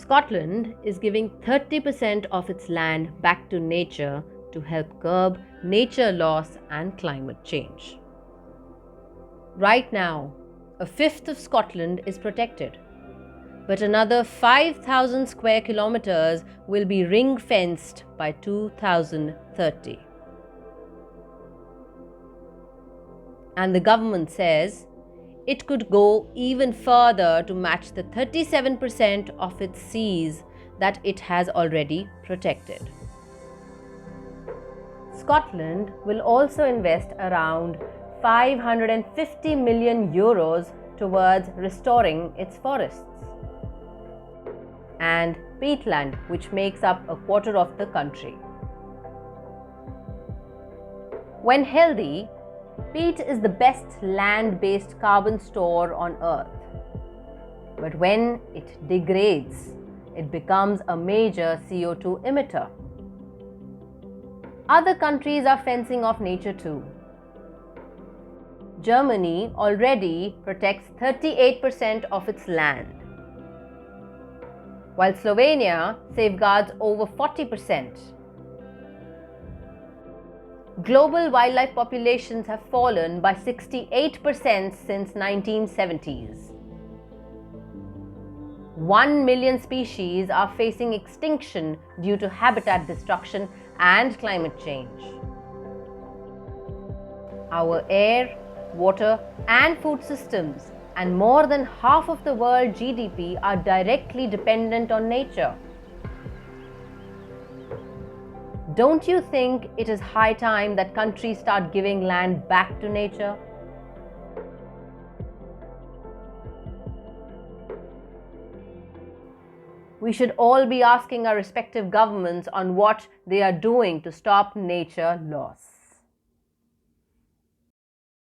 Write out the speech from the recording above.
Scotland is giving 30% of its land back to nature to help curb nature loss and climate change. Right now, a fifth of Scotland is protected, but another 5,000 square kilometers will be ring-fenced by 2030. And the government says it could go even further to match the 37% of its seas that it has already protected. Scotland will also invest around 550 million euros towards restoring its forests and peatland, which makes up a quarter of the country. When healthy, peat is the best land-based carbon store on Earth. But when it degrades, it becomes a major CO2 emitter. Other countries are fencing off nature too. Germany already protects 38% of its land, while Slovenia safeguards over 40%. Global wildlife populations have fallen by 68% since 1970s. 1 million species are facing extinction due to habitat destruction and climate change. Our air, water, and food systems, and more than half of the world GDP are directly dependent on nature. Don't you think it is high time that countries start giving land back to nature? We should all be asking our respective governments on what they are doing to stop nature loss.